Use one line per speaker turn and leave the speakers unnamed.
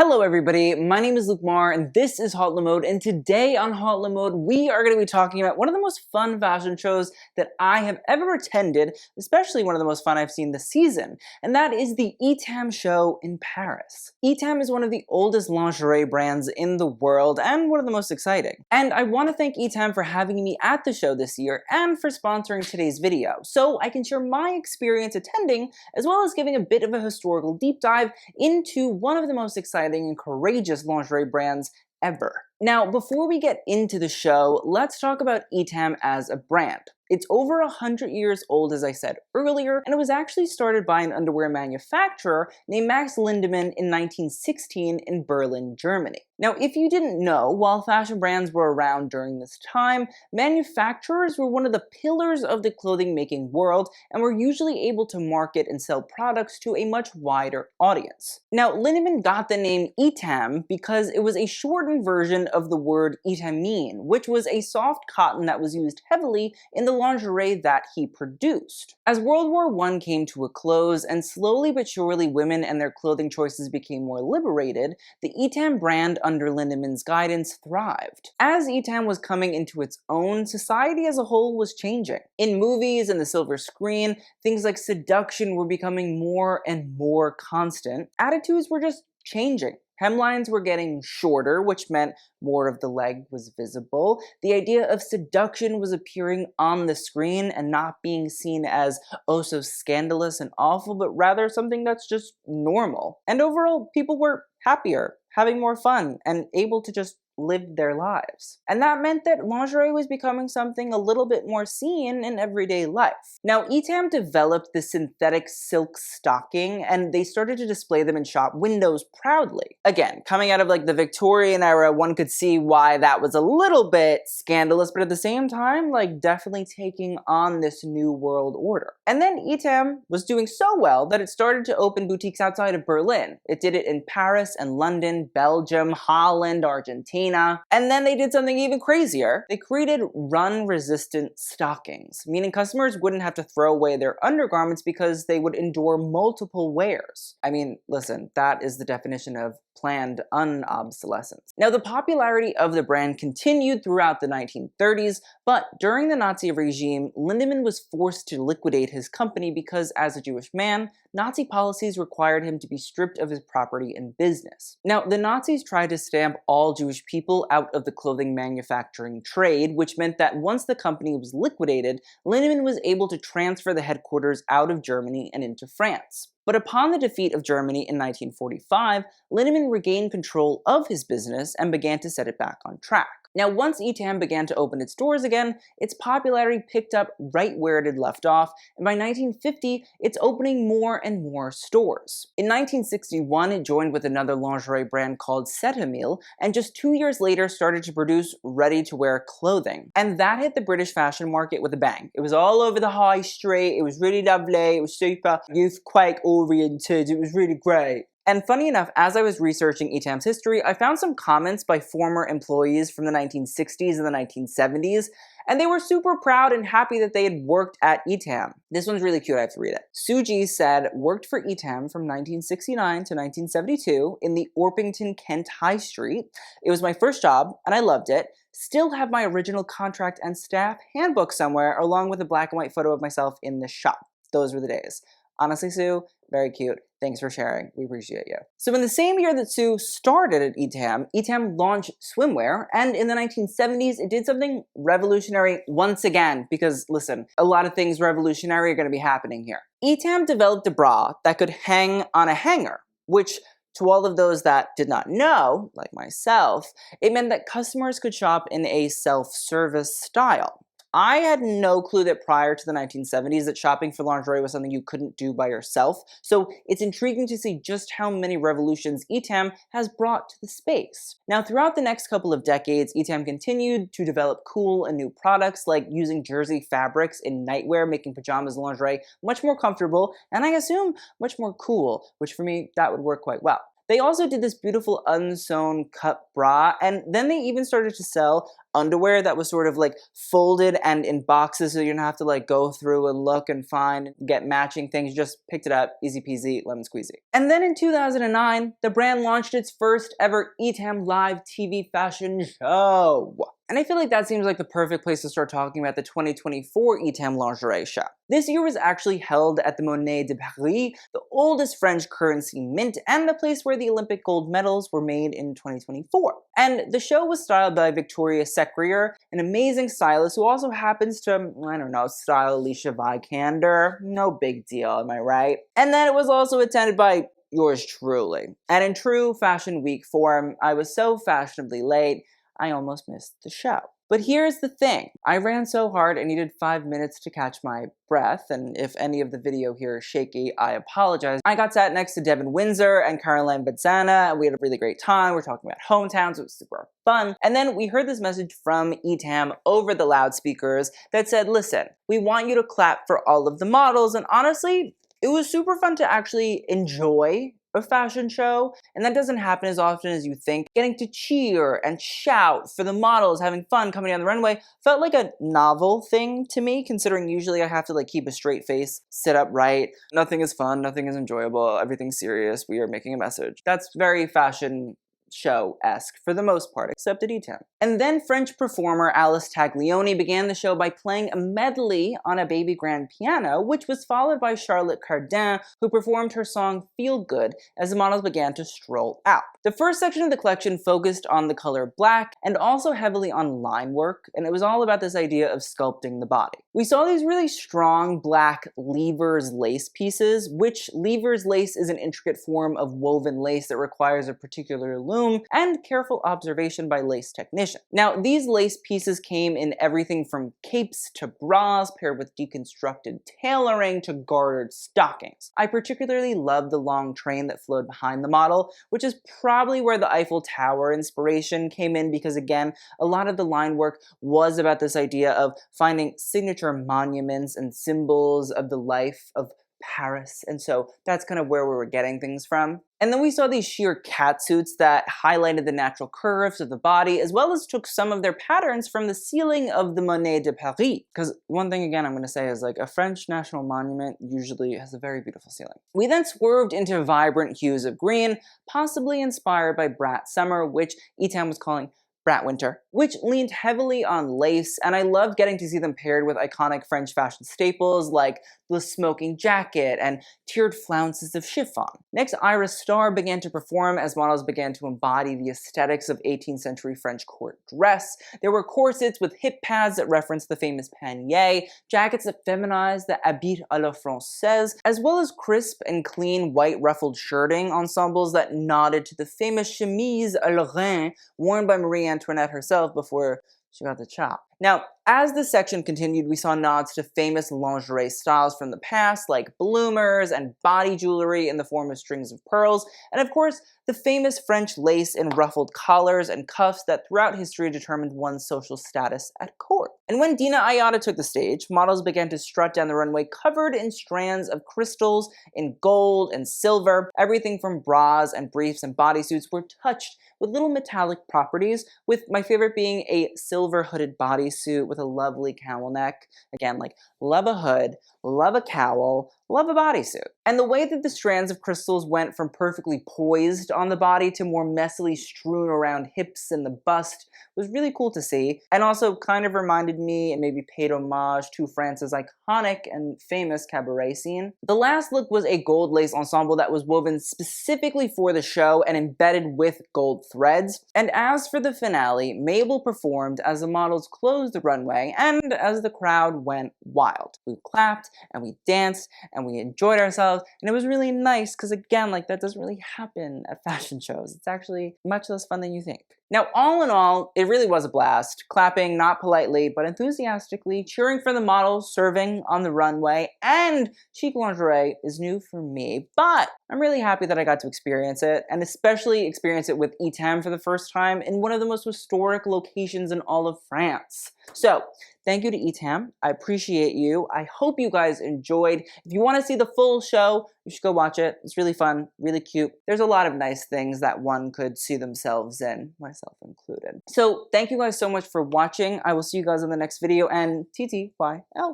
Hello everybody, my name is Luke Mar and this is Hot Mode, and today on Hot Mode we are going to be talking about one of the most fun fashion shows that I have ever attended, especially one of the most fun I've seen this season, and that is the Etam show in Paris. Etam is one of the oldest lingerie brands in the world and one of the most exciting. And I want to thank Etam for having me at the show this year and for sponsoring today's video, so I can share my experience attending as well as giving a bit of a historical deep dive into one of the most exciting and courageous lingerie brands ever. Now, before we get into the show, let's talk about Etam as a brand. It's over 100 years old, as I said earlier, and it was actually started by an underwear manufacturer named Max Lindemann in 1916 in Berlin, Germany. Now, if you didn't know, while fashion brands were around during this time, manufacturers were one of the pillars of the clothing making world and were usually able to market and sell products to a much wider audience. Now, Lindemann got the name Etam because it was a shortened version of the word etamine, which was a soft cotton that was used heavily in the lingerie that he produced. As World War I came to a close and slowly but surely women and their clothing choices became more liberated, the Etam brand under Lindemann's guidance thrived. As Etam was coming into its own, society as a whole was changing. In movies and the silver screen, things like seduction were becoming more and more constant. Attitudes were just changing. Hemlines were getting shorter, which meant more of the leg was visible. The idea of seduction was appearing on the screen and not being seen as oh so scandalous and awful, but rather something that's just normal. And overall, people were happier, having more fun, and able to just live their lives. And that meant that lingerie was becoming something a little bit more seen in everyday life. Now, Etam developed the synthetic silk stocking, and they started to display them in shop windows proudly. Again, coming out of like the Victorian era, one could see why that was a little bit scandalous, but at the same time, like definitely taking on this new world order. And then Etam was doing so well that it started to open boutiques outside of Berlin. It did it in Paris and London, Belgium, Holland, Argentina, and then they did something even crazier. They created run-resistant stockings, meaning customers wouldn't have to throw away their undergarments because they would endure multiple wears. I mean, listen, that is the definition of planned unobsolescence. Now, the popularity of the brand continued throughout the 1930s, but during the Nazi regime, Lindemann was forced to liquidate his company because, as a Jewish man, Nazi policies required him to be stripped of his property and business. Now, the Nazis tried to stamp all Jewish people out of the clothing manufacturing trade, which meant that once the company was liquidated, Lindemann was able to transfer the headquarters out of Germany and into France. But upon the defeat of Germany in 1945, Lindemann regained control of his business and began to set it back on track. Now, once Etam began to open its doors again, its popularity picked up right where it had left off, and by 1950, it's opening more and more stores. In 1961, it joined with another lingerie brand called Etam, and just 2 years later started to produce ready-to-wear clothing. And that hit the British fashion market with a bang. It was all over the high street, it was really lovely, it was super youthquake-oriented, it was really great. And funny enough, as I was researching Etam's history, I found some comments by former employees from the 1960s and the 1970s, and they were super proud and happy that they had worked at Etam. This one's really cute, I have to read it. Suji said, worked for Etam from 1969 to 1972 in the Orpington, Kent High Street. It was my first job, and I loved it. Still have my original contract and staff handbook somewhere, along with a black and white photo of myself in the shop. Those were the days. Honestly, Sue, very cute. Thanks for sharing. We appreciate you. So in the same year that Sue started at Etam, Etam launched swimwear, and in the 1970s, it did something revolutionary once again, because listen, a lot of things revolutionary are going to be happening here. Etam developed a bra that could hang on a hanger, which to all of those that did not know, like myself, it meant that customers could shop in a self-service style. I had no clue that prior to the 1970s that shopping for lingerie was something you couldn't do by yourself, so it's intriguing to see just how many revolutions Etam has brought to the space. Now, throughout the next couple of decades, Etam continued to develop cool and new products like using jersey fabrics in nightwear, making pajamas and lingerie much more comfortable, and I assume much more cool, which for me, that would work quite well. They also did this beautiful unsewn cut bra, and then they even started to sell underwear that was sort of like folded and in boxes, so you don't have to like go through and look and find, get matching things. You just picked it up, easy peasy, lemon squeezy. And then in 2009, the brand launched its first ever Etam live TV fashion show. And I feel like that seems like the perfect place to start talking about the 2024 Etam lingerie show. This year was actually held at the Monnaie de Paris, the oldest French currency mint, and the place where the Olympic gold medals were made in 2024. And the show was styled by Victoria Secrier, an amazing stylist who also happens to, I don't know, style Alicia Vikander. No big deal, am I right? And then it was also attended by yours truly. And in true Fashion Week form, I was so fashionably late, I almost missed the show. But here's the thing. I ran so hard I needed 5 minutes to catch my breath, and if any of the video here is shaky, I apologize. I got sat next to Devin Windsor and Caroline Benzana, and we had a really great time. We're talking about hometowns, it was super fun. And then we heard this message from Etam over the loudspeakers that said, listen, we want you to clap for all of the models, and honestly, it was super fun to actually enjoy a fashion show, and that doesn't happen as often as you think. Getting to cheer and shout for the models, having fun coming down the runway, felt like a novel thing to me, considering usually I have to like keep a straight face, sit upright. Nothing is fun, nothing is enjoyable, everything's serious, we are making a message. That's very fashion show-esque for the most part, except at Etam. And then French performer Alice Taglioni began the show by playing a medley on a baby grand piano, which was followed by Charlotte Cardin, who performed her song Feel Good as the models began to stroll out. The first section of the collection focused on the color black and also heavily on line work, and it was all about this idea of sculpting the body. We saw these really strong black levers lace pieces, which levers lace is an intricate form of woven lace that requires a particular loom and careful observation by lace technicians. Now, these lace pieces came in everything from capes to bras, paired with deconstructed tailoring to gartered stockings. I particularly love the long train that flowed behind the model, which is probably where the Eiffel Tower inspiration came in, because again, a lot of the line work was about this idea of finding signature monuments and symbols of the life of Paris, and so that's kind of where we were getting things from. And then we saw these sheer catsuits that highlighted the natural curves of the body, as well as took some of their patterns from the ceiling of the Monnaie de Paris. Because one thing again I'm going to say is, like, a French national monument usually has a very beautiful ceiling. We then swerved into vibrant hues of green, possibly inspired by Brat Summer, which Etam was calling Brat Winter, which leaned heavily on lace, and I loved getting to see them paired with iconic French fashion staples like the smoking jacket and tiered flounces of chiffon. Next, Iris Starr began to perform as models began to embody the aesthetics of 18th century French court dress. There were corsets with hip pads that referenced the famous panier, jackets that feminized the habit à la française, as well as crisp and clean white ruffled shirting ensembles that nodded to the famous chemise à la reine worn by Marie Antoinette herself before she got the chop. Now, as the section continued, we saw nods to famous lingerie styles from the past, like bloomers and body jewelry in the form of strings of pearls, and of course, the famous French lace and ruffled collars and cuffs that throughout history determined one's social status at court. And when Dina Ayada took the stage, models began to strut down the runway covered in strands of crystals in gold and silver. Everything from bras and briefs and bodysuits were touched with little metallic properties, with my favorite being a silver hooded bodysuit with a lovely cowl neck. Again, like, love a hood, love a cowl, love a bodysuit. And the way that the strands of crystals went from perfectly poised on the body to more messily strewn around hips and the bust was really cool to see, and also kind of reminded me and maybe paid homage to France's iconic and famous cabaret scene. The last look was a gold lace ensemble that was woven specifically for the show and embedded with gold threads. And as for the finale, Mabel performed as the models closed the runway and as the crowd went wild. We clapped and we danced and we enjoyed ourselves, and it was really nice because, again, like, that doesn't really happen at fashion shows. It's actually much less fun than you think. Now, all in all, it really was a blast, clapping not politely but enthusiastically, cheering for the models, serving on the runway, and chic lingerie is new for me, but I'm really happy that I got to experience it, and especially experience it with Etam for the first time in one of the most historic locations in all of France. So, thank you to Etam. I appreciate you. I hope you guys enjoyed. If you want to see the full show, you should go watch it. It's really fun, really cute. There's a lot of nice things that one could see themselves in, myself myself included. So thank you guys so much for watching. I will see you guys in the next video, and TTYL.